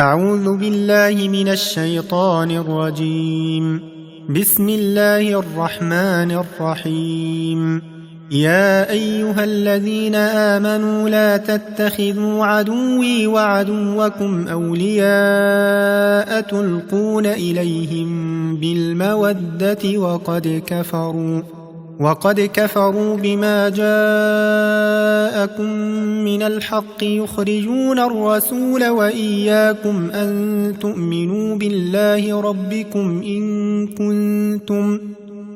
أعوذ بالله من الشيطان الرجيم. بسم الله الرحمن الرحيم. يا أيها الذين آمنوا لا تتخذوا عدوي وعدوكم أولياء تلقون إليهم بالمودة وقد كفروا بما جاءكم من الحق يخرجون الرسول وإياكم أن تؤمنوا بالله ربكم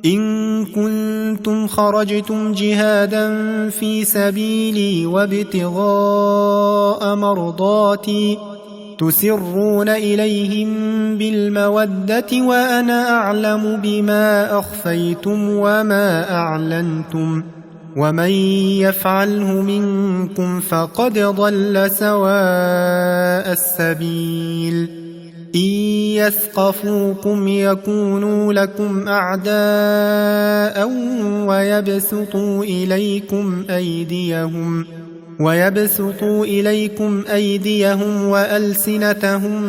إن كنتم خرجتم جهادا في سبيلي وابتغاء مرضاتي تسرون إليهم بالمودة وأنا أعلم بما أخفيتم وما أعلنتم ومن يفعله منكم فقد ضل سواء السبيل. إن يثقفوكم يكونوا لكم أعداء ويبسطوا إليكم أيديهم وألسنتهم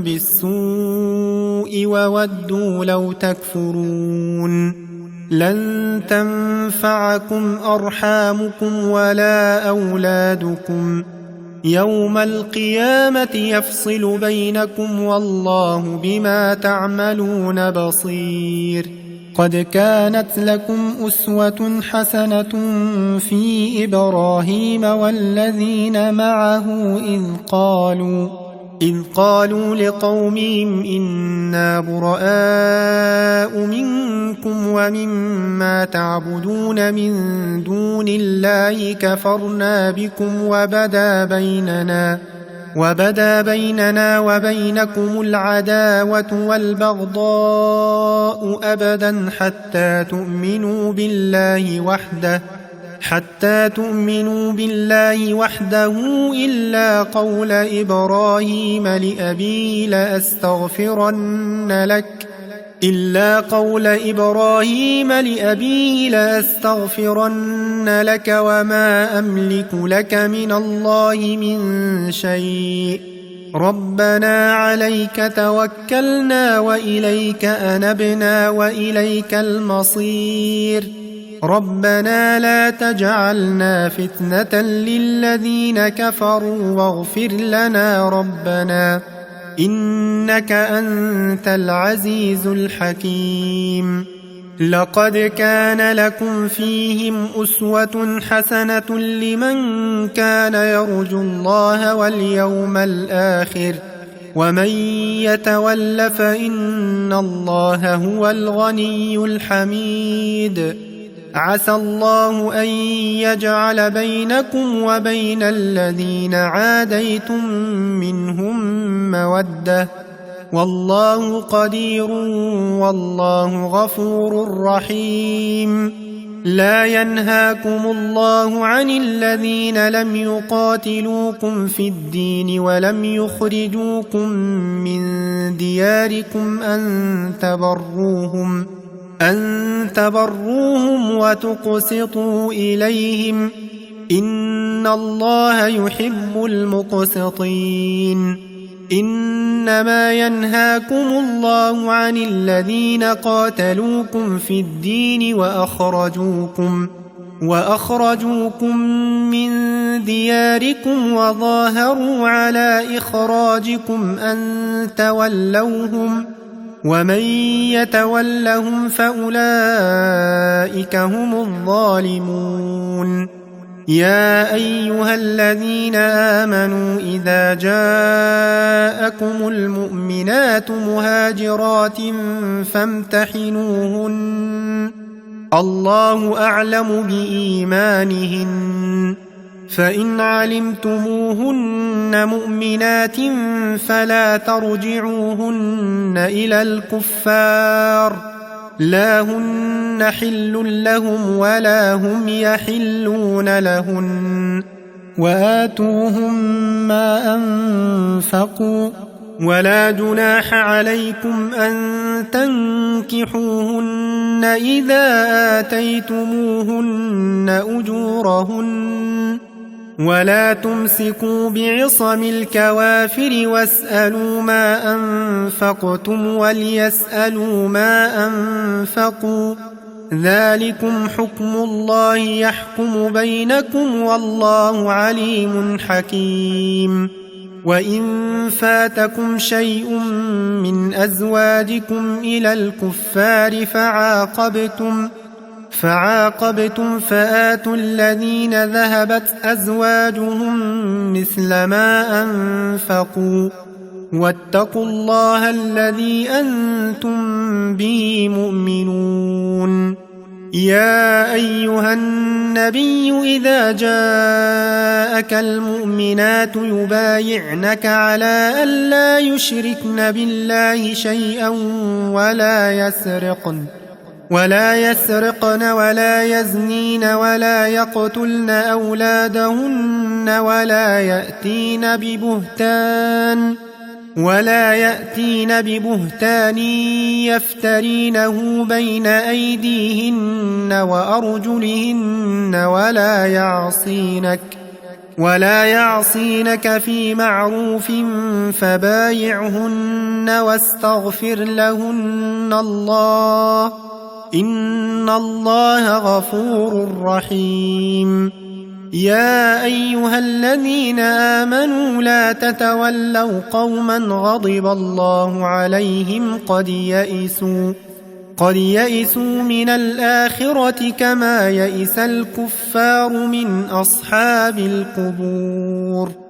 بالسوء وودوا لو تكفرون. لن تنفعكم أرحامكم ولا أولادكم يوم القيامة يفصل بينكم والله بما تعملون بصير. قد كانت لكم أسوة حسنة في إبراهيم والذين معه إذ قالوا لقومهم إنا براء منكم ومما تعبدون من دون الله كفرنا بكم وبدا بيننا وبينكم العداوة والبغضاء أبدا حتى تؤمنوا بالله وحده إلا قول إبراهيم لأبيه لأستغفرن لك وما أملك لك من الله من شيء. ربنا عليك توكلنا وإليك أنبنا وإليك المصير. ربنا لا تجعلنا فتنة للذين كفروا واغفر لنا ربنا إنك أنت العزيز الحكيم. لقد كان لكم فيهم أسوة حسنة لمن كان يرجو الله واليوم الآخر ومن يتول فإن الله هو الغني الحميد. عسى الله أن يجعل بينكم وبين الذين عاديتم منهم مودة والله قدير والله غفور رحيم. لا ينهاكم الله عن الذين لم يقاتلوكم في الدين ولم يخرجوكم من دياركم أن تبروهم وتقسطوا إليهم إن الله يحب المقسطين. إنما ينهاكم الله عن الذين قاتلوكم في الدين وأخرجوكم من دياركم وظاهروا على إخراجكم أن تولوهم ومن يتولهم فأولئك هم الظالمون. يا أيها الذين آمنوا إذا جاءكم المؤمنات مهاجرات فامتحنوهن الله أعلم بإيمانهن فإن علمتموهن مؤمنات فلا ترجعوهن إلى الكفار لا هن حل لهم ولا هم يحلون لهن وآتوهم ما أنفقوا ولا جناح عليكم أن تنكحوهن إذا آتيتموهن أجورهن ولا تمسكوا بعصم الكوافر واسألوا ما أنفقتم وليسألوا ما أنفقوا ذلكم حكم الله يحكم بينكم والله عليم حكيم. وإن فاتكم شيء من أزواجكم إلى الكفار فعاقبتم فآتوا الذين ذهبت أزواجهم مثل ما أنفقوا واتقوا الله الذي أنتم به مؤمنون. يا أيها النبي إذا جاءك المؤمنات يبايعنك على أن لا يشركن بالله شيئا ولا يسرقن ولا يزنين ولا يقتلن أولادهن ولا يأتين ببهتان يفترينه بين أيديهن وأرجلهن ولا يعصينك في معروف فبايعهن واستغفر لهن الله إن الله غفور رحيم. يا أيها الذين آمنوا لا تتولوا قوما غضب الله عليهم قد يئسوا من الآخرة كما يئس الكفار من أصحاب القبور.